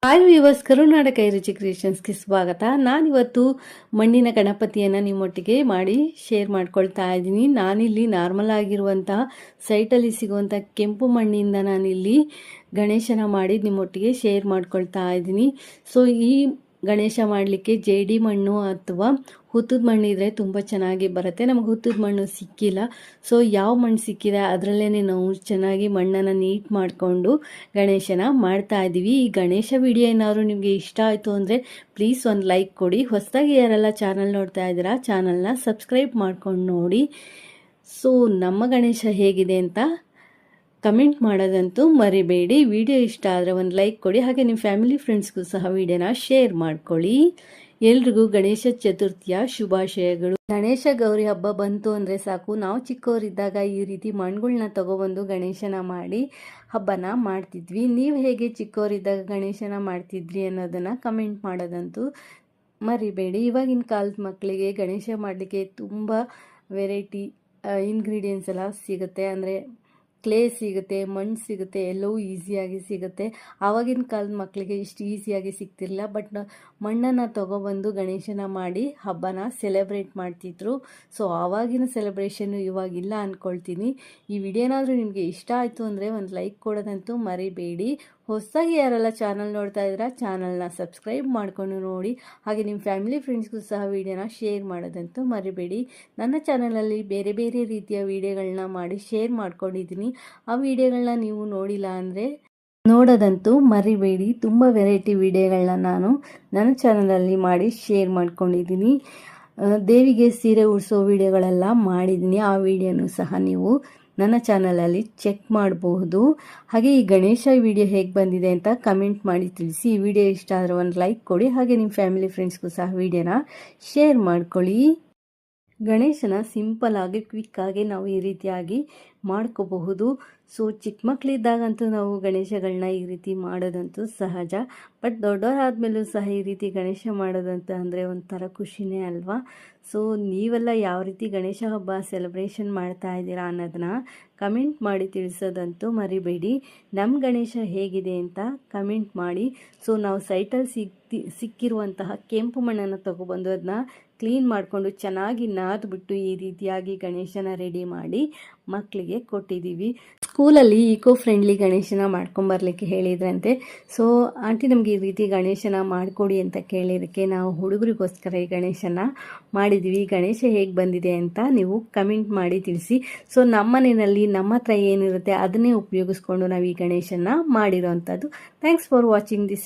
Hi viewers, ಕರುನಾಟಕ ರುಚಿ ಕ್ರಿಯೇಷನ್ಸ್ಗೆ ಸ್ವಾಗತ. ನಾನಿವತ್ತು ಮಣ್ಣಿನ ಗಣಪತಿಯನ್ನು ನಿಮ್ಮೊಟ್ಟಿಗೆ ಮಾಡಿ ಶೇರ್ ಮಾಡ್ಕೊಳ್ತಾ ಇದ್ದೀನಿ. ನಾನಿಲ್ಲಿ ನಾರ್ಮಲ್ ಆಗಿರುವಂತಹ ಸೈಟಲ್ಲಿ ಸಿಗುವಂಥ ಕೆಂಪು ಮಣ್ಣಿಂದ ನಾನಿಲ್ಲಿ ಗಣೇಶನ ಮಾಡಿ ನಿಮ್ಮೊಟ್ಟಿಗೆ ಶೇರ್ ಮಾಡ್ಕೊಳ್ತಾ ಇದ್ದೀನಿ. ಸೊ ಈ ಗಣೇಶ ಮಾಡಲಿಕ್ಕೆ ಜೇಡಿ ಮಣ್ಣು ಅಥವಾ ಹುತ್ತದ ಮಣ್ಣು ಇದ್ದರೆ ತುಂಬ ಚೆನ್ನಾಗಿ ಬರುತ್ತೆ. ನಮಗೆ ಹುತ್ತದ ಮಣ್ಣು ಸಿಕ್ಕಿಲ್ಲ. ಸೊ ಯಾವ ಮಣ್ಣು ಸಿಕ್ಕಿದೆ ಅದರಲ್ಲೇ ನಾವು ಚೆನ್ನಾಗಿ ಮಣ್ಣನ್ನು ನೀಟ್ ಮಾಡಿಕೊಂಡು ಗಣೇಶನ ಮಾಡ್ತಾ ಇದ್ದೀವಿ. ಈ ಗಣೇಶ ವಿಡಿಯೋ ಏನಾದರೂ ನಿಮಗೆ ಇಷ್ಟ ಆಯಿತು ಅಂದರೆ ಪ್ಲೀಸ್ ಒಂದು ಲೈಕ್ ಕೊಡಿ. ಹೊಸದಾಗಿ ಯಾರೆಲ್ಲ ಚಾನಲ್ ನೋಡ್ತಾ ಇದ್ದೀರಾ ಚಾನಲ್ನ ಸಬ್ಸ್ಕ್ರೈಬ್ ಮಾಡ್ಕೊಂಡು ನೋಡಿ. ಸೊ ನಮ್ಮ ಗಣೇಶ ಹೇಗಿದೆ ಅಂತ ಕಮೆಂಟ್ ಮಾಡೋದಂತೂ ಮರಿಬೇಡಿ. ವಿಡಿಯೋ ಇಷ್ಟ ಆದರೆ ಒಂದು ಲೈಕ್ ಕೊಡಿ. ಹಾಗೆ ನಿಮ್ಮ ಫ್ಯಾಮಿಲಿ ಫ್ರೆಂಡ್ಸ್ಗೂ ಸಹ ವಿಡಿಯೋನ ಶೇರ್ ಮಾಡ್ಕೊಳ್ಳಿ. ಎಲ್ರಿಗೂ ಗಣೇಶ ಚತುರ್ಥಿಯ ಶುಭಾಶಯಗಳು. ಗಣೇಶ ಗೌರಿ ಹಬ್ಬ ಬಂತು ಅಂದರೆ ಸಾಕು, ನಾವು ಚಿಕ್ಕವರಿದ್ದಾಗ ಈ ರೀತಿ ಮಣ್ಣುಗಳನ್ನ ತಗೊಬಂದು ಗಣೇಶನ ಮಾಡಿ ಹಬ್ಬನ ಮಾಡ್ತಿದ್ವಿ. ನೀವು ಹೇಗೆ ಚಿಕ್ಕವರಿದ್ದಾಗ ಗಣೇಶನ ಮಾಡ್ತಿದ್ರಿ ಅನ್ನೋದನ್ನು ಕಮೆಂಟ್ ಮಾಡೋದಂತೂ ಮರಿಬೇಡಿ. ಇವಾಗಿನ ಕಾಲದ ಮಕ್ಕಳಿಗೆ ಗಣೇಶ ಮಾಡಲಿಕ್ಕೆ ತುಂಬ ವೆರೈಟಿ ಇಂಗ್ರೀಡಿಯೆಂಟ್ಸ್ ಎಲ್ಲ ಸಿಗುತ್ತೆ. ಅಂದರೆ ಕ್ಲೇ ಸಿಗುತ್ತೆ, ಮಣ್ಣು ಸಿಗುತ್ತೆ, ಎಲ್ಲವೂ ಈಸಿಯಾಗಿ ಸಿಗುತ್ತೆ. ಆವಾಗಿನ ಕಾಲದ ಮಕ್ಕಳಿಗೆ ಇಷ್ಟು ಈಸಿಯಾಗಿ ಸಿಗ್ತಿರಲಿಲ್ಲ. ಬಟ್ ಮಣ್ಣನ್ನು ತೊಗೊಬಂದು ಗಣೇಶನ ಮಾಡಿ ಹಬ್ಬನ ಸೆಲೆಬ್ರೇಟ್ ಮಾಡ್ತಿದ್ರು. ಸೊ ಆವಾಗಿನ ಸೆಲೆಬ್ರೇಷನ್ನು ಇವಾಗಿಲ್ಲ ಅಂದ್ಕೊಳ್ತೀನಿ. ಈ ವಿಡಿಯೋನಾದರೂ ನಿಮಗೆ ಇಷ್ಟ ಆಯಿತು ಅಂದರೆ ಒಂದು ಲೈಕ್ ಕೊಡೋದಂತೂ ಮರಿಬೇಡಿ. ಹೊಸದಾಗಿ ಯಾರೆಲ್ಲ ಚಾನಲ್ ನೋಡ್ತಾ ಇದ್ದೀರಾ ಚಾನಲ್ನ ಸಬ್ಸ್ಕ್ರೈಬ್ ಮಾಡ್ಕೊಂಡು ನೋಡಿ. ಹಾಗೆ ನಿಮ್ಮ ಫ್ಯಾಮಿಲಿ ಫ್ರೆಂಡ್ಸ್ಗೂ ಸಹ ವಿಡಿಯೋನ ಶೇರ್ ಮಾಡೋದಂತೂ ಮರಿಬೇಡಿ. ನನ್ನ ಚಾನಲಲ್ಲಿ ಬೇರೆ ಬೇರೆ ರೀತಿಯ ವಿಡಿಯೋಗಳನ್ನ ಮಾಡಿ ಶೇರ್ ಮಾಡ್ಕೊಂಡಿದ್ದೀನಿ. ಆ ವಿಡಿಯೋಗಳನ್ನ ನೀವು ನೋಡಿಲ್ಲ ಅಂದರೆ ನೋಡೋದಂತೂ ಮರಿಬೇಡಿ. ತುಂಬ ವೆರೈಟಿ ವಿಡಿಯೋಗಳನ್ನ ನಾನು ನನ್ನ ಚಾನಲಲ್ಲಿ ಮಾಡಿ ಶೇರ್ ಮಾಡ್ಕೊಂಡಿದ್ದೀನಿ. ದೇವಿಗೆ ಸೀರೆ ಉಡಿಸೋ ವಿಡಿಯೋಗಳೆಲ್ಲ ಮಾಡಿದ್ದೀನಿ. ಆ ವಿಡಿಯೋನೂ ಸಹ ನೀವು ನನ್ನ ಚಾನಲಲ್ಲಿ ಚೆಕ್ ಮಾಡಬಹುದು. ಹಾಗೆ ಈ ಗಣೇಶ ವಿಡಿಯೋ ಹೇಗೆ ಬಂದಿದೆ ಅಂತ ಕಮೆಂಟ್ ಮಾಡಿ ತಿಳಿಸಿ. ಈ ವಿಡಿಯೋ ಇಷ್ಟ ಆದರೆ ಒಂದು ಲೈಕ್ ಕೊಡಿ. ಹಾಗೆ ನಿಮ್ಮ ಫ್ಯಾಮಿಲಿ ಫ್ರೆಂಡ್ಸ್ಗೂ ಸಹ ವಿಡಿಯೋನ ಶೇರ್ ಮಾಡ್ಕೊಳ್ಳಿ. ಗಣೇಶನ ಸಿಂಪಲ್ ಆಗಿ ಕ್ವಿಕ್ಕಾಗಿ ನಾವು ಈ ರೀತಿಯಾಗಿ ಮಾಡ್ಕೋಬಹುದು. ಸೊ ಚಿಕ್ಕ ಮಕ್ಕಳಿದ್ದಾಗಂತೂ ನಾವು ಗಣೇಶಗಳನ್ನ ಈ ರೀತಿ ಮಾಡೋದಂತೂ ಸಹಜ. ಬಟ್ ದೊಡ್ಡವರಾದ್ಮೇಲೂ ಸಹ ಈ ರೀತಿ ಗಣೇಶ ಮಾಡೋದಂತ ಅಂದರೆ ಒಂಥರ ಖುಷಿನೇ ಅಲ್ವಾ. ಸೊ ನೀವೆಲ್ಲ ಯಾವ ರೀತಿ ಗಣೇಶ ಹಬ್ಬ ಸೆಲೆಬ್ರೇಷನ್ ಮಾಡ್ತಾ ಇದ್ದೀರಾ ಅನ್ನೋದನ್ನ ಕಮೆಂಟ್ ಮಾಡಿ ತಿಳಿಸೋದಂತೂ ಮರಿಬೇಡಿ. ನಮ್ಮ ಗಣೇಶ ಹೇಗಿದೆ ಅಂತ ಕಮೆಂಟ್ ಮಾಡಿ. ಸೊ ನಾವು ಸೈಟಲ್ಲಿ ಸಿಕ್ಕಿರುವಂತಹ ಕೆಂಪು ಮಣ್ಣನ್ನು ತೊಗೊಬಂದು ಅದನ್ನ ಕ್ಲೀನ್ ಮಾಡಿಕೊಂಡು ಚೆನ್ನಾಗಿ ನಾದ್ಬಿಟ್ಟು ಈ ರೀತಿಯಾಗಿ ಗಣೇಶನ ರೆಡಿ ಮಾಡಿ ಮಕ್ಕಳಿಗೆ ಕೊಟ್ಟಿದ್ದೀವಿ. ಸ್ಕೂಲಲ್ಲಿ ಈಕೋ ಫ್ರೆಂಡ್ಲಿ ಗಣೇಶನ ಮಾಡ್ಕೊಂಬರ್ಲಿಕ್ಕೆ ಹೇಳಿದ್ರಂತೆ. ಸೊ ಆಂಟಿ ನಮಗೆ ಈ ರೀತಿ ಗಣೇಶನ ಮಾಡಿಕೊಡಿ ಅಂತ ಕೇಳಿದ್ದಕ್ಕೆ ನಾವು ಹುಡುಗರಿಗೋಸ್ಕರ ಈ ಗಣೇಶನ ಮಾಡಿದ್ದೀವಿ. ಗಣೇಶ ಹೇಗೆ ಬಂದಿದೆ ಅಂತ ನೀವು ಕಮೆಂಟ್ ಮಾಡಿ ತಿಳಿಸಿ. ಸೊ ನಮ್ಮ ಮನೆಯಲ್ಲಿ ನಮ್ಮ ಹತ್ರ ಏನಿರುತ್ತೆ ಅದನ್ನೇ ಉಪಯೋಗಿಸ್ಕೊಂಡು ನಾವು ಈ ಗಣೇಶನ ಮಾಡಿರೋ ಅಂಥದ್ದು. Thanks for watching this.